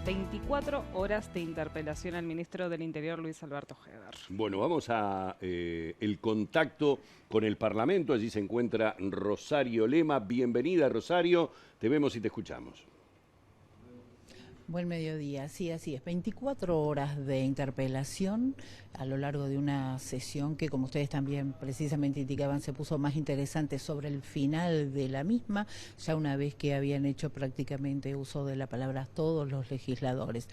24 horas de interpelación al ministro del Interior, Luis Alberto Heber. Bueno, vamos a el contacto con el Parlamento. Allí se encuentra Rosario Lema. Bienvenida, Rosario. Te vemos y te escuchamos. Buen mediodía, sí, así es. 24 horas de interpelación a lo largo de una sesión que, como ustedes también precisamente indicaban, se puso más interesante sobre el final de la misma, ya una vez que habían hecho prácticamente uso de la palabra todos los legisladores.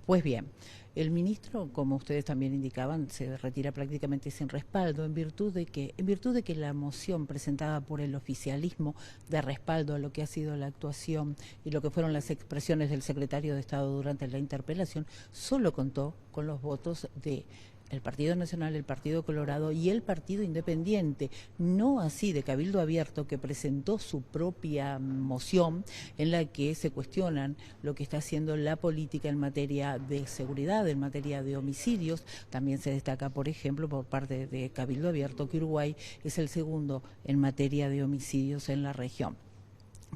Pues bien, el ministro, como ustedes también indicaban, se retira prácticamente sin respaldo en virtud de que la moción presentada por el oficialismo de respaldo a lo que ha sido la actuación y lo que fueron las expresiones del secretario de Estado durante la interpelación, solo contó con los votos de el Partido Nacional, el Partido Colorado y el Partido Independiente, no así de Cabildo Abierto, que presentó su propia moción en la que se cuestionan lo que está haciendo la política en materia de seguridad, en materia de homicidios. También se destaca, por ejemplo, por parte de Cabildo Abierto, que Uruguay es el segundo en materia de homicidios en la región.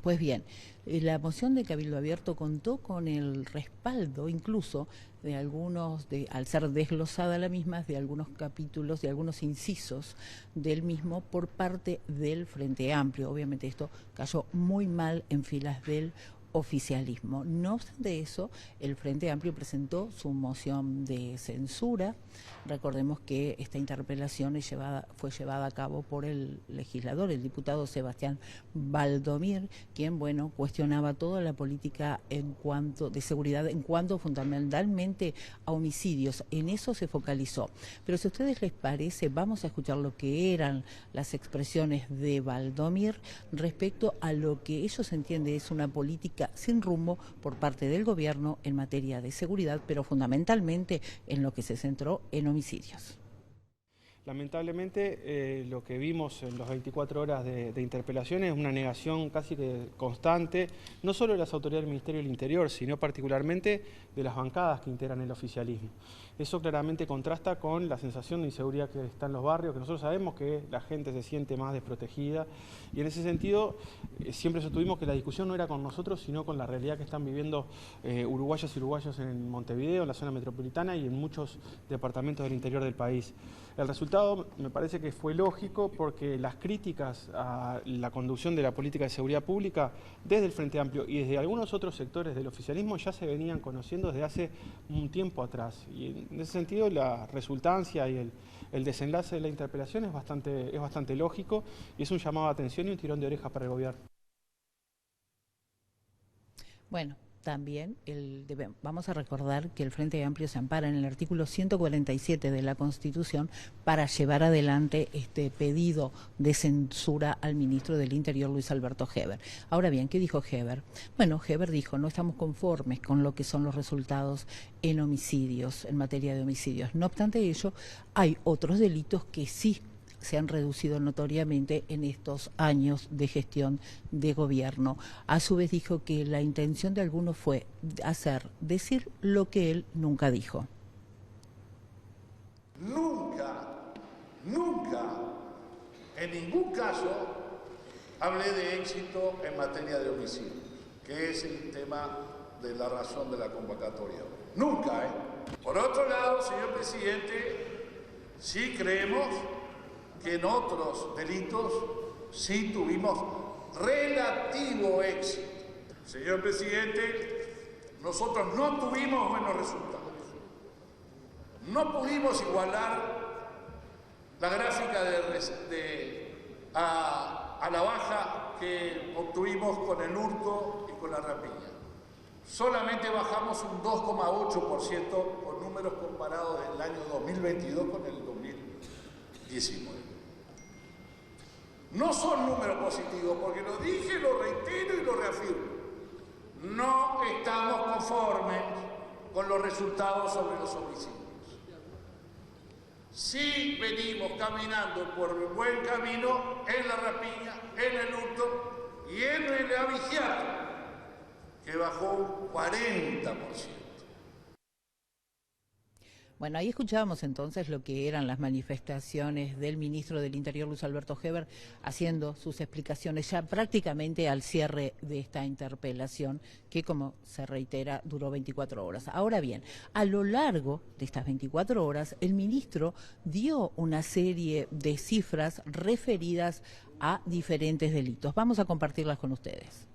Pues bien, la moción de Cabildo Abierto contó con el respaldo incluso de algunos, al ser desglosada la misma, de algunos capítulos, de algunos incisos del mismo por parte del Frente Amplio. Obviamente esto cayó muy mal en filas del oficialismo. No obstante eso, el Frente Amplio presentó su moción de censura. Recordemos que esta interpelación fue llevada a cabo por el legislador, el diputado Sebastián Valdomir, quien, cuestionaba toda la política en cuanto de seguridad, en cuanto fundamentalmente a homicidios. En eso se focalizó. Pero si a ustedes les parece, vamos a escuchar lo que eran las expresiones de Valdomir respecto a lo que ellos entienden es una política sin rumbo por parte del gobierno en materia de seguridad, pero fundamentalmente en lo que se centró en homicidios. Lamentablemente, lo que vimos en las 24 horas de interpelación es una negación casi que constante, no solo de las autoridades del Ministerio del Interior, sino particularmente de las bancadas que integran el oficialismo. Eso claramente contrasta con la sensación de inseguridad que está en los barrios, que nosotros sabemos que la gente se siente más desprotegida, y en ese sentido siempre sostuvimos que la discusión no era con nosotros, sino con la realidad que están viviendo uruguayas y uruguayos en Montevideo, en la zona metropolitana y en muchos departamentos del interior del país. El resultado me parece que fue lógico porque las críticas a la conducción de la política de seguridad pública desde el Frente Amplio y desde algunos otros sectores del oficialismo ya se venían conociendo desde hace un tiempo atrás. Y en ese sentido la resultancia y el desenlace de la interpelación es bastante lógico y es un llamado de atención y un tirón de orejas para el gobierno. Bueno, también vamos a recordar que el Frente Amplio se ampara en el artículo 147 de la Constitución para llevar adelante este pedido de censura al ministro del Interior, Luis Alberto Heber. Ahora bien, ¿qué dijo Heber? Bueno, Heber dijo, no estamos conformes con lo que son los resultados en homicidios, en materia de homicidios. No obstante ello, hay otros delitos que sí se han reducido notoriamente en estos años de gestión de gobierno. A su vez dijo que la intención de algunos fue decir lo que él nunca dijo. Nunca, en ningún caso, hablé de éxito en materia de homicidio, que es el tema de la razón de la convocatoria. Nunca, ¿eh? Por otro lado, señor presidente, sí creemos que en otros delitos sí tuvimos relativo éxito. Señor presidente, nosotros no tuvimos buenos resultados. No pudimos igualar la gráfica a la baja que obtuvimos con el hurto y con la rapiña. Solamente bajamos un 2,8% con números comparados del año 2022 con el 2019. No son números positivos, porque lo dije, lo reitero y lo reafirmo. No estamos conformes con los resultados sobre los homicidios. Sí venimos caminando por el buen camino en la rapiña, en el hurto y en el abigeato, que bajó un 40%. Bueno, ahí escuchábamos entonces lo que eran las manifestaciones del ministro del Interior, Luis Alberto Heber, haciendo sus explicaciones ya prácticamente al cierre de esta interpelación, que, como se reitera, duró 24 horas. Ahora bien, a lo largo de estas 24 horas, el ministro dio una serie de cifras referidas a diferentes delitos. Vamos a compartirlas con ustedes.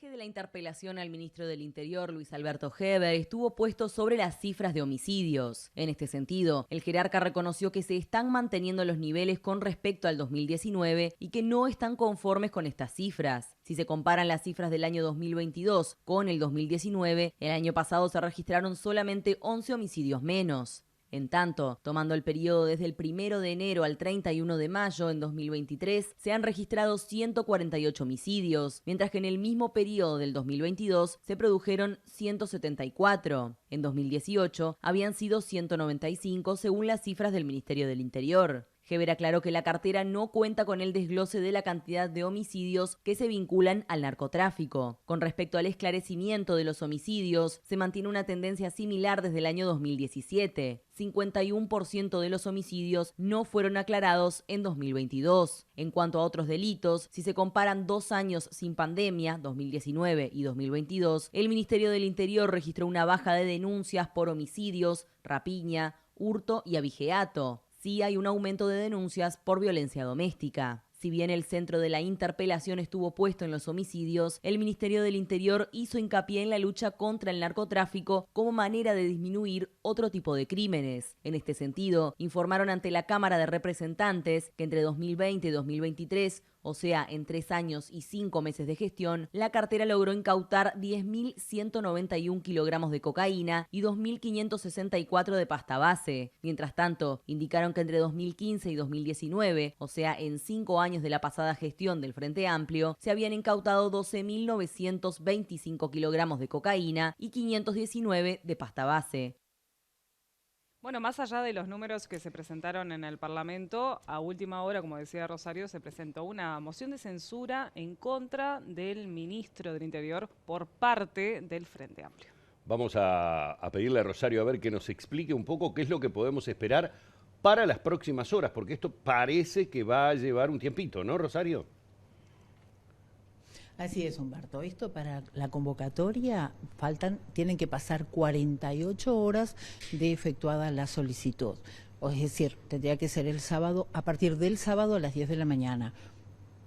De la interpelación al ministro del Interior, Luis Alberto Heber, estuvo puesto sobre las cifras de homicidios. En este sentido, el jerarca reconoció que se están manteniendo los niveles con respecto al 2019 y que no están conformes con estas cifras. Si se comparan las cifras del año 2022 con el 2019, el año pasado se registraron solamente 11 homicidios menos. En tanto, tomando el periodo desde el 1 de enero al 31 de mayo en 2023, se han registrado 148 homicidios, mientras que en el mismo periodo del 2022 se produjeron 174. En 2018 habían sido 195 según las cifras del Ministerio del Interior. Heber aclaró que la cartera no cuenta con el desglose de la cantidad de homicidios que se vinculan al narcotráfico. Con respecto al esclarecimiento de los homicidios, se mantiene una tendencia similar desde el año 2017. 51% de los homicidios no fueron aclarados en 2022. En cuanto a otros delitos, si se comparan 2 años sin pandemia, 2019 y 2022, el Ministerio del Interior registró una baja de denuncias por homicidios, rapiña, hurto y abigeato. Sí hay un aumento de denuncias por violencia doméstica. Si bien el centro de la interpelación estuvo puesto en los homicidios, el Ministerio del Interior hizo hincapié en la lucha contra el narcotráfico como manera de disminuir otro tipo de crímenes. En este sentido, informaron ante la Cámara de Representantes que entre 2020 y 2023, o sea, en 3 años y 5 meses de gestión, la cartera logró incautar 10.191 kilogramos de cocaína y 2.564 de pasta base. Mientras tanto, indicaron que entre 2015 y 2019, o sea, en 5 años de la pasada gestión del Frente Amplio, se habían incautado 12.925 kilogramos de cocaína y 519 de pasta base. Bueno, más allá de los números que se presentaron en el Parlamento, a última hora, como decía Rosario, se presentó una moción de censura en contra del ministro del Interior por parte del Frente Amplio. Vamos a pedirle a Rosario a ver que nos explique un poco qué es lo que podemos esperar para las próximas horas, porque esto parece que va a llevar un tiempito, ¿no, Rosario? Así es, Humberto. Esto para la convocatoria tienen que pasar 48 horas de efectuada la solicitud. Es decir, tendría que ser el sábado, a partir del sábado a las 10 de la mañana.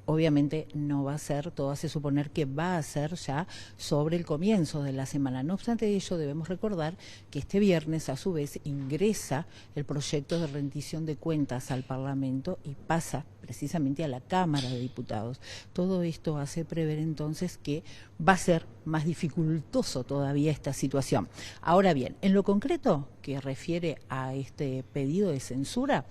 Obviamente no va a ser, todo hace suponer que va a ser ya sobre el comienzo de la semana. No obstante ello, debemos recordar que este viernes, a su vez, ingresa el proyecto de rendición de cuentas al Parlamento y pasa precisamente a la Cámara de Diputados. Todo esto hace prever entonces que va a ser más dificultoso todavía esta situación. Ahora bien, en lo concreto que refiere a este pedido de censura,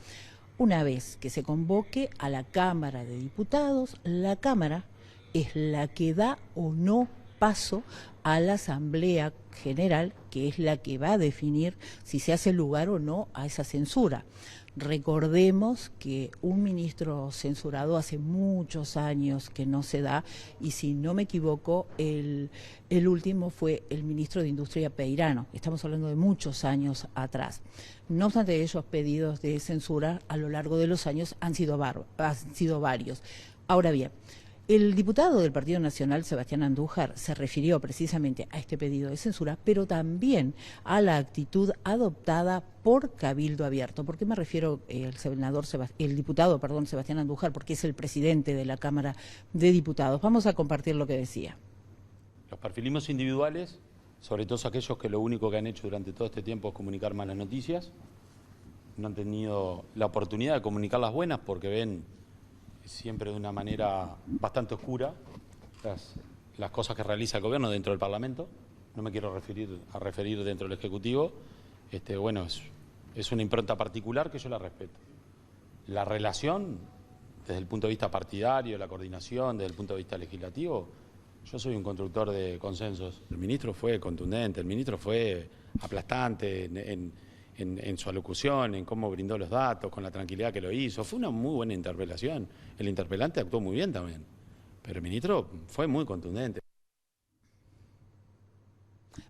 una vez que se convoque a la Cámara de Diputados, la Cámara es la que da o no paso a la Asamblea General, que es la que va a definir si se hace lugar o no a esa censura. Recordemos que un ministro censurado hace muchos años que no se da, y si no me equivoco, el último fue el ministro de Industria Peirano. Estamos hablando de muchos años atrás. No obstante, esos pedidos de censura a lo largo de los años han sido varios. Ahora bien, el diputado del Partido Nacional, Sebastián Andújar, se refirió precisamente a este pedido de censura, pero también a la actitud adoptada por Cabildo Abierto. ¿Por qué me refiero el diputado Sebastián Andújar? Porque es el presidente de la Cámara de Diputados. Vamos a compartir lo que decía. Los perfilismos individuales, sobre todo aquellos que lo único que han hecho durante todo este tiempo es comunicar malas noticias, no han tenido la oportunidad de comunicar las buenas porque ven siempre de una manera bastante oscura las cosas que realiza el gobierno dentro del Parlamento. No me quiero referir dentro del Ejecutivo. Bueno, es una impronta particular que yo la respeto. La relación, desde el punto de vista partidario, la coordinación, desde el punto de vista legislativo, yo soy un constructor de consensos. El ministro fue contundente, el ministro fue aplastante en su alocución, en cómo brindó los datos, con la tranquilidad que lo hizo. Fue una muy buena interpelación. El interpelante actuó muy bien también, pero el ministro fue muy contundente.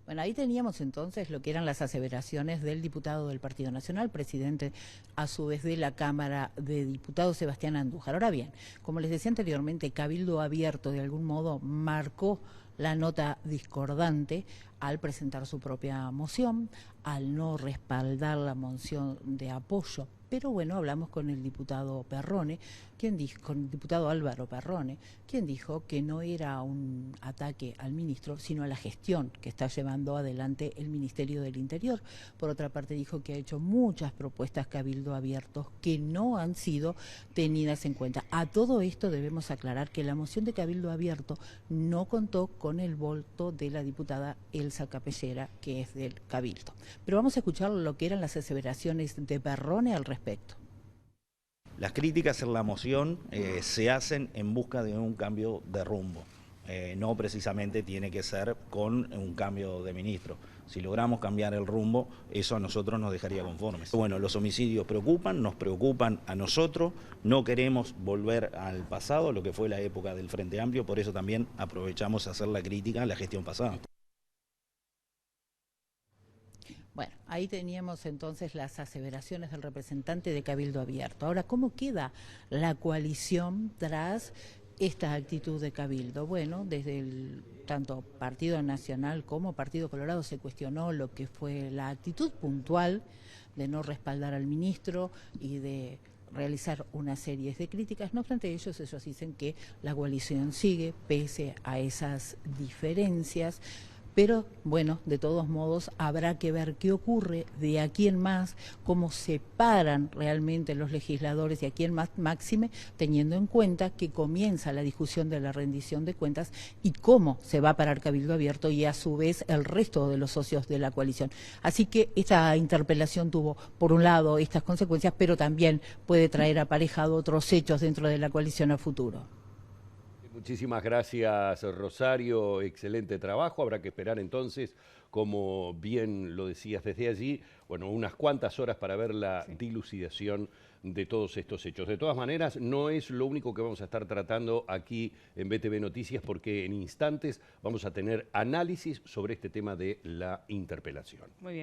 Bueno, ahí teníamos entonces lo que eran las aseveraciones del diputado del Partido Nacional, presidente a su vez de la Cámara de Diputados, Sebastián Andújar. Ahora bien, como les decía anteriormente, Cabildo Abierto de algún modo marcó la nota discordante al presentar su propia moción, al no respaldar la moción de apoyo. Pero bueno, hablamos con el diputado Perrone, con el diputado Álvaro Perrone, quien dijo que no era un ataque al ministro, sino a la gestión que está llevando adelante el Ministerio del Interior. Por otra parte, dijo que ha hecho muchas propuestas Cabildo Abiertos que no han sido tenidas en cuenta. A todo esto debemos aclarar que la moción de Cabildo Abierto no contó con el voto de la diputada Elsa Capellera, que es del Cabildo. Pero vamos a escuchar lo que eran las aseveraciones de Perrone al respecto. Las críticas en la moción se hacen en busca de un cambio de rumbo. No precisamente tiene que ser con un cambio de ministro. Si logramos cambiar el rumbo, eso a nosotros nos dejaría conformes. Bueno, los homicidios preocupan, nos preocupan a nosotros, no queremos volver al pasado, lo que fue la época del Frente Amplio, por eso también aprovechamos a hacer la crítica a la gestión pasada. Bueno, ahí teníamos entonces las aseveraciones del representante de Cabildo Abierto. Ahora, ¿cómo queda la coalición tras esta actitud de Cabildo? Bueno, desde el tanto Partido Nacional como Partido Colorado se cuestionó lo que fue la actitud puntual de no respaldar al ministro y de realizar una serie de críticas. No obstante ellos dicen que la coalición sigue pese a esas diferencias. Pero bueno, de todos modos habrá que ver qué ocurre de aquí en más, cómo se paran realmente los legisladores de aquí en más, máxime, teniendo en cuenta que comienza la discusión de la rendición de cuentas y cómo se va a parar Cabildo Abierto y a su vez el resto de los socios de la coalición. Así que esta interpelación tuvo, por un lado, estas consecuencias, pero también puede traer aparejado otros hechos dentro de la coalición a futuro. Muchísimas gracias, Rosario. Excelente trabajo. Habrá que esperar entonces, como bien lo decías desde allí, bueno, unas cuantas horas para ver la dilucidación de todos estos hechos. De todas maneras, no es lo único que vamos a estar tratando aquí en BTV Noticias, porque en instantes vamos a tener análisis sobre este tema de la interpelación. Muy bien.